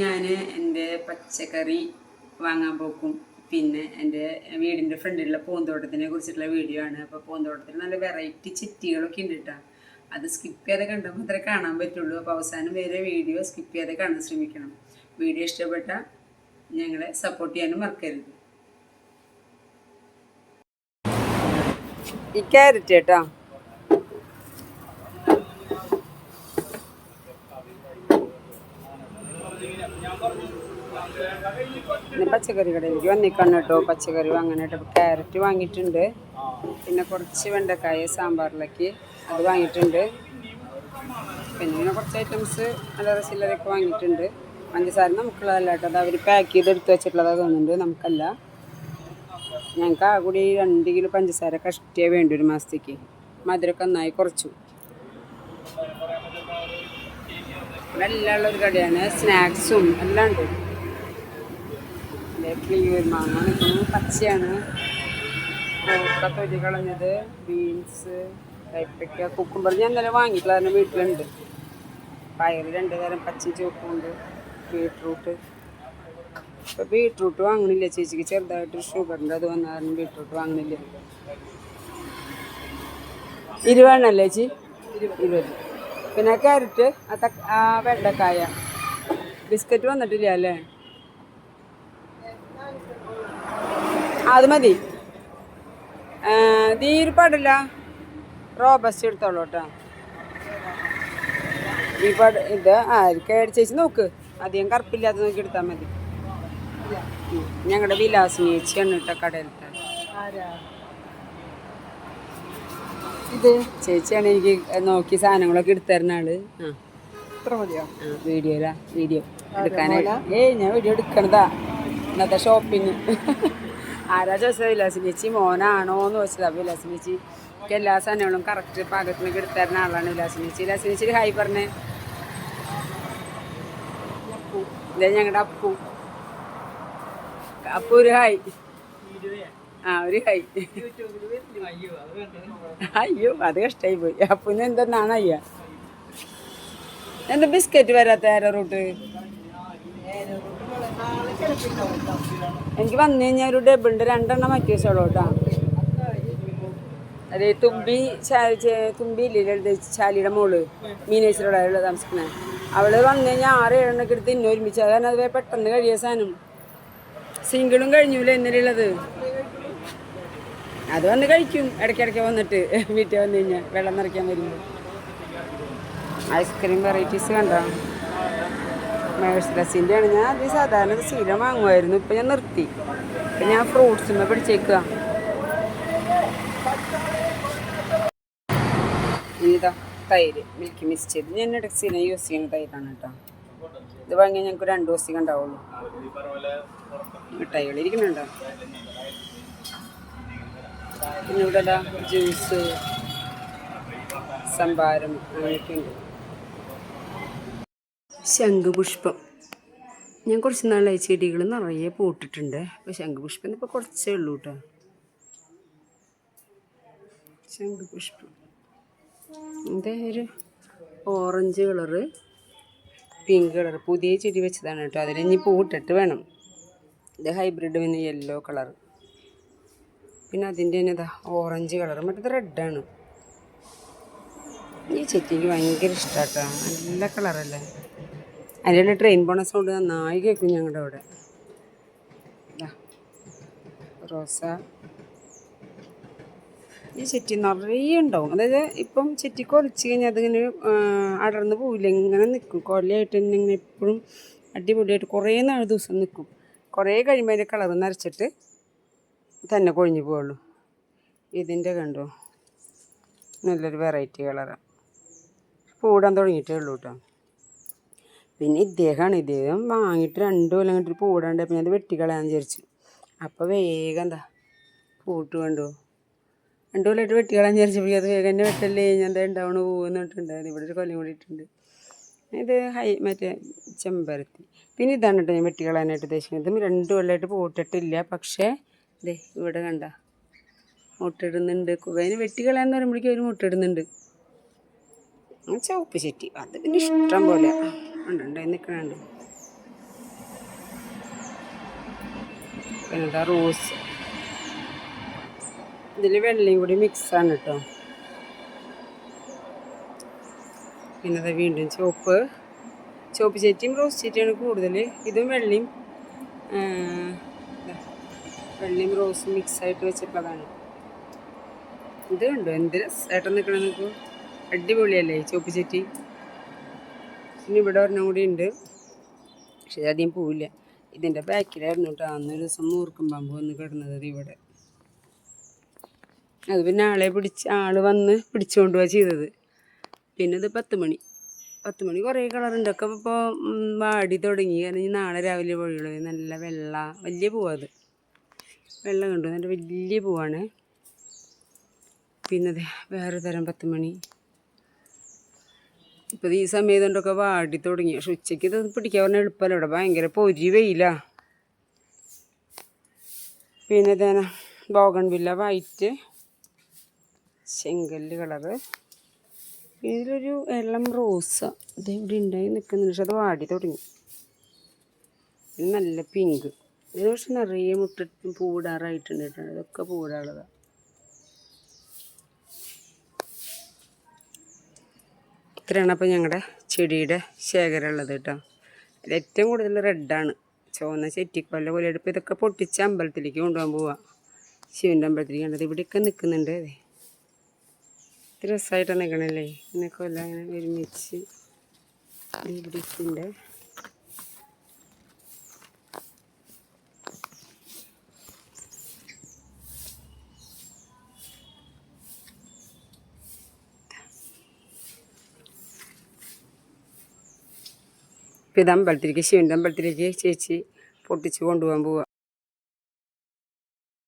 ഞാൻ എൻ്റെ പച്ചക്കറി വാങ്ങാൻ പോക്കും പിന്നെ എൻ്റെ വീടിൻ്റെ ഫ്രണ്ടിലുള്ള പൂന്തോട്ടത്തിനെ കുറിച്ചിട്ടുള്ള വീഡിയോ ആണ്. അപ്പോൾ പൂന്തോട്ടത്തിൽ നല്ല വെറൈറ്റി ചെറ്റികളൊക്കെ ഉണ്ട് കേട്ടോ. അത് സ്കിപ്പ് ചെയ്യാതെ കണ്ടാൽ മാത്രമേ കാണാൻ പറ്റുള്ളൂ. അപ്പോൾ അവസാനം വരെ വീഡിയോ സ്കിപ്പ് ചെയ്യാതെ കാണാൻ ശ്രമിക്കണം. വീഡിയോ ഇഷ്ടപ്പെട്ടാൽ ഞങ്ങളെ സപ്പോർട്ട് ചെയ്യാനും മറക്കരുത്. ഈ ക്യാരറ്റ് കേട്ടോ, പച്ചക്കറി കടയിലേക്ക് വന്നിക്കാണ് കേട്ടോ. പച്ചക്കറി വാങ്ങാനായിട്ട് ക്യാരറ്റ് വാങ്ങിയിട്ടുണ്ട്. പിന്നെ കുറച്ച് വെണ്ടക്കായ സാമ്പാറിലേക്ക് അത് വാങ്ങിയിട്ടുണ്ട്. പിന്നെ ഇങ്ങനെ കുറച്ച് ഐറ്റംസ് അല്ലറ ചില്ലറയൊക്കെ വാങ്ങിയിട്ടുണ്ട്. പഞ്ചസാര നമുക്കുള്ളതല്ല കേട്ടോ, അത് അവർ പാക്ക് ചെയ്ത് എടുത്ത് വെച്ചിട്ടുള്ളതാണ് തോന്നുന്നുണ്ട്, നമുക്കല്ല. ഞങ്ങൾക്ക് ആ കൂടി 2 കിലോ പഞ്ചസാര കഷ്ടിയേ വേണ്ടി ഒരു മാസത്തേക്ക്. മധുരമൊക്കെ നന്നായി കുറച്ചു. ഇവിടെ എല്ലാം ഉള്ളൊരു കടയാണ്, സ്നാക്സും എല്ലാം ഉണ്ട്. ക്ലിയർ മാങ്ങ നിൽക്കുന്നു, പച്ചയാണ്. കോക്ക തൊലി കളഞ്ഞത്, ബീൻസ്, കൈപ്പയ്ക്ക, കുക്കുംബർ ഞാൻ ഇന്നലെ വാങ്ങിയിട്ടുള്ള തന്നെ വീട്ടിലുണ്ട്. പയർ 2 തരം പച്ച ചുവപ്പുണ്ട്. ബീട്രൂട്ട് ഇപ്പോൾ ബീട്രൂട്ട് വാങ്ങണില്ല ചേച്ചിക്ക്, ചെറുതായിട്ട് ഷുഗറിൻ്റെ അത് വന്ന കാരണം ബീട്രൂട്ട് വാങ്ങണില്ല. 20 ചേച്ചി, 20. പിന്നെ ക്യാരറ്റ്, ആ വെണ്ടക്കായ, ബിസ്ക്കറ്റ് വന്നിട്ടില്ല അല്ലേ? അത് മതി. തീരുപാടില്ല, റോബസ്റ്റ് എടുത്തോളൂ കേട്ടോ. ഈ ഇത് കേടിച്ചേച്ച് നോക്ക്, അധികം കറുപ്പില്ലാതെ നോക്കി എടുത്താൽ മതി. ഞങ്ങളുടെ വിലാസിനി ചേച്ചിയാണ് കേട്ടോ കടയിലിട്ട. ഇത് ചേച്ചിയാണ് എനിക്ക് നോക്കി സാധനങ്ങളൊക്കെ എടുത്തരുന്ന ആള്. വീഡിയോ എടുക്കാനായിട്ട് ഞാൻ വീഡിയോ എടുക്കണതാ ഇന്നത്തെ ഷോപ്പിങ്. ആരാ ചോദിച്ചത് വിലാസിനി ചേച്ചി മോനാണോ എന്ന് ചോദിച്ചതാ. വിലാസിനി ചേച്ചിക്ക് എല്ലാ സാധനങ്ങളും കറക്റ്റ് പാകത്തിനൊക്കെ എടുത്തരുന്ന ആളാണ് വിലാസിനി ചേച്ചി. വിലാസിനി ചേച്ചി ഹായ് പറഞ്ഞേ. ഇതേ ഞങ്ങളുടെ അപ്പു ഒരു ഹായ്. ഒരു ഹായ്. അയ്യോ അത് കഷ്ടമായി പോയി. അപ്പുന് എന്തെന്നാണ് അയ്യ എന്താ ബിസ്ക്കറ്റ് വരാത്ത ആരോ റൂട്ട്? എനിക്ക് വന്നു കഴിഞ്ഞാൽ ഒരു ഡബിളിൻ്റെ 2 എണ്ണം മാറ്റി വെച്ചോളൂ കേട്ടോ. അതെ, തുമ്പി ഇല്ലേ ചാലിയുടെ മോള് മീനേശ്വരോടെ താമസിക്കുന്നത്. അവള് വന്നു കഴിഞ്ഞാൽ 6-7 എണ്ണൊക്കെ എടുത്ത് ഇന്നെ ഒരുമിച്ച്. കാരണം അത് പെട്ടെന്ന് കഴിയ സാധനം. സിംഗിളും കഴിഞ്ഞൂല ഇന്നലെയുള്ളത്. അത് വന്ന് കഴിക്കും ഇടയ്ക്കിടയ്ക്ക് വന്നിട്ട് വീട്ടിൽ വന്നു കഴിഞ്ഞാൽ വെള്ളം നിറയ്ക്കാൻ വരുമ്പോൾ. ഐസ്ക്രീം വെറൈറ്റീസ് കണ്ടോ? മേഴ്സിൻ്റെ ആണ്. ഞാൻ അത് സാധാരണ ശീലം വാങ്ങുമായിരുന്നു, ഇപ്പം ഞാൻ നിർത്തി. ഇപ്പം ഞാൻ ഫ്രൂട്ട്സിന് പിടിച്ചേക്കുക. ഇതാ തൈര് മിൽക്കി മിക്സ് ചെയ്ത് ഞാൻ ഇടയ്ക്ക് സ്ഥിരം യൂസ് ചെയ്യുന്ന തൈരാണ് കേട്ടോ. ഇത് വാങ്ങിയാൽ ഞങ്ങൾക്ക് 2 ദിവസത്തേക്ക് ഉണ്ടാവുള്ളൂ. മിഠായികൾ ഇരിക്കുന്നുണ്ടോ? പിന്നെ ഇവിടെ ജ്യൂസ്, സംഭാരം അങ്ങനെയൊക്കെ ഉണ്ട്. ശംഖുപുഷ്പം ഞാൻ കുറച്ച് നാളായി ചെടികൾ നിറയെ പൂട്ടിട്ടുണ്ട്. അപ്പോൾ ശംഖുപുഷ്പം ഇപ്പോൾ കുറച്ചേ ഉള്ളൂ കേട്ടോ. ശംഖുപുഷ്പം ഇതേ ഒരു ഓറഞ്ച് കളറ്, പിങ്ക് കളർ പുതിയ ചെടി വെച്ചതാണ് കേട്ടോ. അതിൽ ഇനി പൂട്ടിട്ട് വേണം. ഇത് ഹൈബ്രിഡ് പിന്നെ യെല്ലോ കളർ, പിന്നെ അതിൻ്റെ തന്നെ ഇതാ ഓറഞ്ച് കളർ, മറ്റേത് റെഡാണ്. ഈ ചെടിക്ക് ഭയങ്കര ഇഷ്ടമാട്ടോ, നല്ല കളറല്ലേ. അതിൻ്റെ ട്രെയിൻ പോണ സൗണ്ട് നന്നായി കേൾക്കും ഞങ്ങളുടെ അവിടെ. റോസ, ഈ ചെറ്റി നിറയെ ഉണ്ടാവും. അതായത് ഇപ്പം ചെറ്റി കൊലച്ച് കഴിഞ്ഞാൽ അതിങ്ങനെ അടർന്ന് പോവില്ല, ഇങ്ങനെ നിൽക്കും. കൊലയായിട്ട് തന്നെ ഇങ്ങനെ എപ്പോഴും അടിപൊളിയായിട്ട് കുറേ നാൾ ദിവസം നിൽക്കും. കുറേ കഴിയുമ്പോൾ അതിൻ്റെ കളർ നരച്ചിട്ട് തന്നെ കൊഴിഞ്ഞു പോവുള്ളൂ. ഇതിൻ്റെ കണ്ടോ നല്ലൊരു വെറൈറ്റി കളറാണ്. പൂടാൻ തുടങ്ങിയിട്ടേ ഉള്ളൂ കേട്ടോ. പിന്നെ ഇദ്ദേഹം വാങ്ങിയിട്ട് 2 കൊല്ലം കണ്ടിട്ട് പൂടാണ്ട്. പിന്നെ അത് വെട്ടിക്കളയാന്ന് വിചാരിച്ചു. അപ്പോൾ വേഗം എന്താ പൂട്ട് കണ്ടോ, 2 കൊല്ലമായിട്ട് വെട്ടിക്കളയാന്ന് വിചാരിച്ചപ്പോൾ അത് വേഗം തന്നെ വെട്ടല്ലേ ഞാൻ എന്താ ഉണ്ടാവണ പോകുന്നിട്ടുണ്ടായിരുന്നു. ഇവിടെ ഒരു കൊല്ലം കൂടിയിട്ടുണ്ട്. ഇത് മറ്റേ ചെമ്പരത്തി. പിന്നെ ഇതാണ് കേട്ടോ ഞാൻ വെട്ടിക്കളയാനായിട്ട് ഉദ്ദേശിക്കുന്നത്. ഇതും 2 കൊല്ലമായിട്ട് പൂട്ടിട്ടില്ല. പക്ഷേ ഇതേ ഇവിടെ കണ്ട മുട്ടിടുന്നുണ്ട്. അതിന് വെട്ടിക്കളയാന്ന് പറയുമ്പോഴേക്കും അവർ മുട്ടിടുന്നുണ്ട്. ചുവപ്പ് ചെറ്റി അത് പിന്നെ ഇഷ്ടം പോലെ ഉണ്ടായി നിൽക്കണുണ്ട്. പിന്നെ റോസ്, ഇതിൽ വെള്ളയും കൂടി മിക്സാണ് കേട്ടോ. പിന്നെ വീണ്ടും ചുവപ്പ് ചെറ്റിയും റോസ് ചെറ്റിയാണ് കൂടുതൽ. ഇതും വെള്ളയും റോസും മിക്സായിട്ട് വെച്ചിട്ടുള്ളതാണ്. ഇത് കണ്ടോ എന്ത് രസമായിട്ട് നിൽക്കണം നിങ്ങൾക്ക്, അടിപൊളിയല്ലേ ചുവപ്പ് ചെറ്റി. പിന്നെ ഇവിടെ ഒരെണ്ണം കൂടി ഉണ്ട്, പക്ഷേ അധികം പോവില്ല. ഇതിൻ്റെ ബാക്കിലായിരുന്നു കേട്ടോ അന്നൊരു ദിവസം മൂർക്കം പാമ്പ് വന്ന് കിടന്നത് ഇവിടെ. അത് പിന്നെ ആൾ വന്ന് പിടിച്ചുകൊണ്ട് പോവുക ചെയ്തത്. പിന്നെ ഇത് 10 മണി കുറേ കളറുണ്ട്. ഒക്കെ ഇപ്പോൾ വാടി തുടങ്ങി. കാരണം നാളെ രാവിലെ വഴിയുള്ളൂ. നല്ല വലിയ പൂവാത്, വെള്ള കണ്ടു, നല്ല വലിയ പൂവാണ്. പിന്നെ വേറെ തരം 10 മണി. ഇപ്പോൾ ഈ സമയത്ത് കൊണ്ടൊക്കെ വാടി തുടങ്ങി. പക്ഷെ ഉച്ചയ്ക്ക് ഇത് പിടിക്കാൻ പറഞ്ഞാൽ എളുപ്പമല്ല, ഇവിടെ ഭയങ്കര പൊരി വെയിലാണ്. പിന്നെ ഇതാണ് ബോഗൺവില്ല വൈറ്റ്, ചെങ്കല്ല് കളറ്. ഇതിലൊരു ഇളം റോസ് ഇത് ഇവിടെ ഉണ്ടായി നിൽക്കുന്നുണ്ട്, പക്ഷെ അത് വാടി തുടങ്ങി. ഇത് നല്ല പിങ്ക്. ഇതിന് പക്ഷെ നിറയെ മുട്ടിട്ട് പൂവിടാറായിട്ടുണ്ട് കേട്ടോ. ഇതൊക്കെ പൂവിടാനുള്ളതാണ്. ഇത്രയാണ് അപ്പോൾ ഞങ്ങളുടെ ചെടിയുടെ ശേഖരമുള്ളത് കേട്ടോ. അതിൽ ഏറ്റവും കൂടുതൽ റെഡാണ്, ചുവന്ന ചെറ്റിക്കൊല്ല പോലെ. ഇപ്പോൾ ഇതൊക്കെ പൊട്ടിച്ച് അമ്പലത്തിലേക്ക് കൊണ്ടുപോകാൻ പോവാം, ശിവൻ്റെ അമ്പലത്തിലേക്ക്. കണ്ടത് ഇവിടെയൊക്കെ നിൽക്കുന്നുണ്ട്. അതെ, ഇത് രസമായിട്ടാണ് നിൽക്കണല്ലേ, ഇങ്ങനെ കൊല്ലം അങ്ങനെ ഒരുമിച്ച് ഇവിടെയൊക്കെയുണ്ട്. ഇത് അമ്പലത്തിലേക്ക്, ശിവൻ്റെ അമ്പലത്തിലേക്ക് ചേച്ചി പൊട്ടിച്ച് കൊണ്ടുപോകാൻ പോവുക.